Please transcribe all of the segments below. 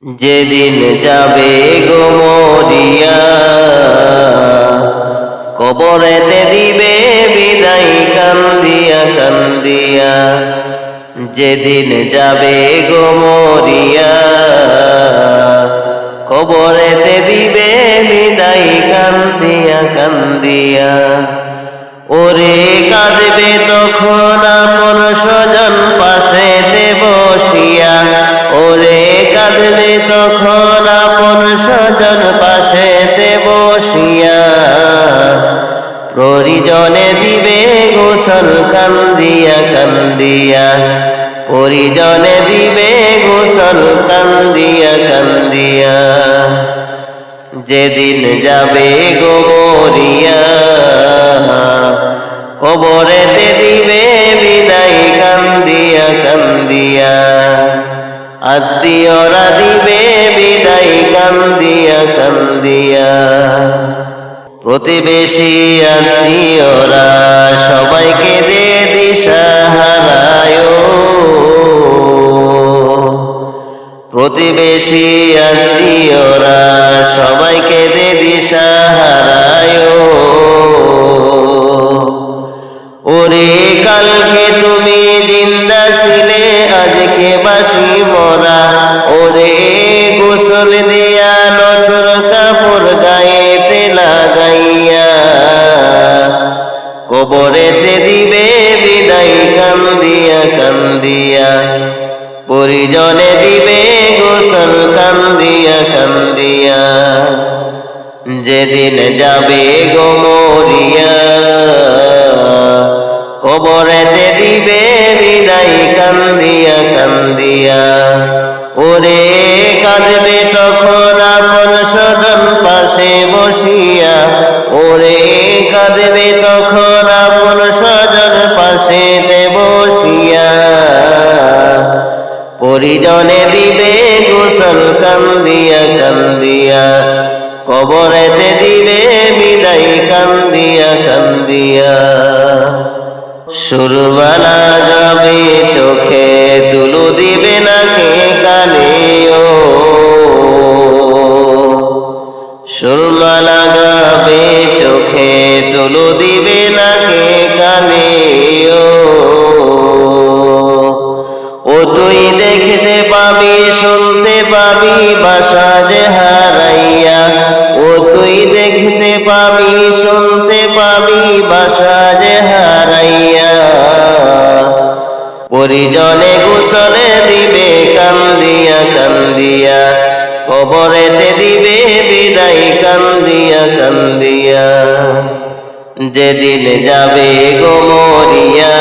যেদিন যাবে গো মরিয়া, কবরেতে দিবে বিদায় কান্দিয়া কান্দিয়া। যেদিন যাবে গো মরিয়া, কবরেতে দিবে বিদায় কান্দিয়া কান্দিয়া। ওরে কাঁদবে তখন আপন স্বজন পাশেতে বসিয়া, ওরে কাঁদবে তখন আপন স্বজন পাশেতে বসিয়া। পরিজনে দিবে গোসল কান্দিয়া কান্দিয়া, পরিজনে দিবে গোসল কান্দিয়া কান্দিয়া। যেদিন যাবে গো মরিয়া, কবরেতে দিবে বিদায় কান্দিয়া কান্দিয়া। আত্মীয়রা দিবে বিদায় কান্দিয়া কান্দিয়া। প্রতিবেশী আত্মীয়রা সবাইকে দে দিশাহারায়, প্রতিবেশী আত্মীয়রা সবাইকে দে দিশাহারায়। ওরে কালকে তুমি জিন্দা ছিলে আজকে বাসি মরা, ওরে গোসল দিয়া নতুন কাপড় গায়েতে লাগাইয়া। কবরেতে দিবে বিদায় কান্দিয়া কান্দিয়া, পরিজনে দিবে গোসল কান্দিয়া কান্দিয়া। যেদিন যাবে গো মরিয়া, কবরেতে দিবে বিদায় কান্দিয়া কান্দিয়া। ওরে কাঁদবে তখন আপন স্বজন পাশে বসিয়া, ওরে কাঁদবে তখন আপন স্বজন পাশেতে বসিয়া। পরিজনে দিবে গোসল কান্দিয়া কান্দিয়া, কবরেতে দিবে বিদায় কান্দিয়া কান্দিয়া। সুরমা লাগাবে চোখে, তুলো দিবে নাকে কানে, ও সুরমা লাগাবে চোখে, তুলো দিবে নাকে কানে। ও তুই দেখতে পাবি শুনতে পাবি বাসা যে হারাইয়া, ও তুই দেখতে পাবি শুনতে পাবি বাসা যে হারাইয়া। পরিজনে গোসলে দিবে কান্দিয়া কান্দিয়া, কবরেতে দিবে বিদায় কান্দিয়া কান্দিয়া। যেদিন যাবে গো মরিয়া,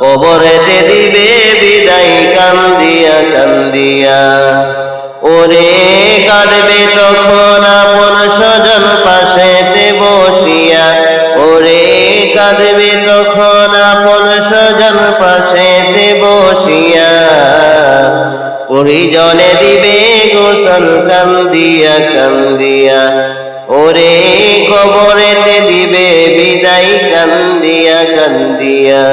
কবরেতে দিবে বিদায় কান্দিয়া কান্দিয়া। ওরে কাঁদবে তখন আপন স্বজন পাশেতে বসিয়া, ওরে কাঁদবে তখন আপন স্বজন পাশেতে বসিয়া। পরিজনে দিবে গোসল কান্দিয়া কান্দিয়া, ওরে কবরেতে দিবে বিদায় কান্দিয়া কান্দিয়া।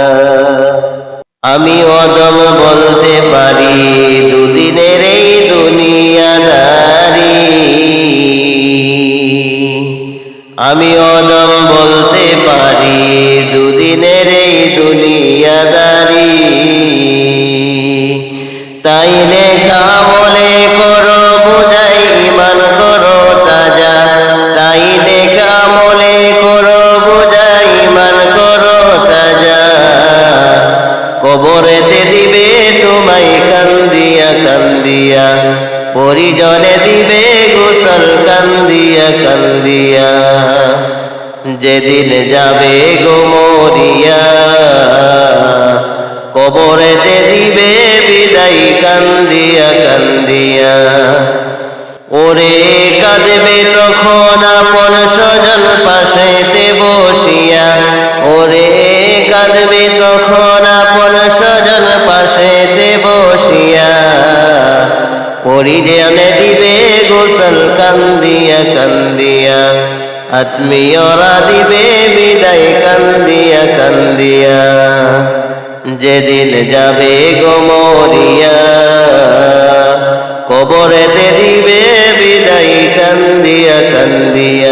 আমি অদম বলতে পারি দুদিনের এই দুনিয়াদারি, আমি অদম বলতে পারি দুদিনের এই দুনিয়াদারি। তাই লেখা বলে করো বোঝাই ইমান করো তাজা, তাই লেখা বলে করো বোঝাই ইমান করো তাজা। কবরেতে দিবে তোমায় কান্দিয়া কান্দিয়া, পরিজনে দিবে গোসল কান্দিয়া কান্দিয়া। যেদিন যাবে গো মরিয়া, কবরেতে দিবে বিদায় কান্দিয়া কান্দিয়া। ওরে কাঁদবে তখন আপন স্বজন পাশেতে বসিয়া, ওরে কাঁদবে তখন আপন স্বজন পাশেতে বসিয়া। পরিজনে দিবে গোসল কান্দিয়া কান্দিয়া, আত্মীয়রা দিবে বিদায় কান্দিয়া কান্দিয়া। যেদিন যাবে গো মরিয়া, কবরেতে দিবে বিদায় কান্দিয়া কান্দিয়া।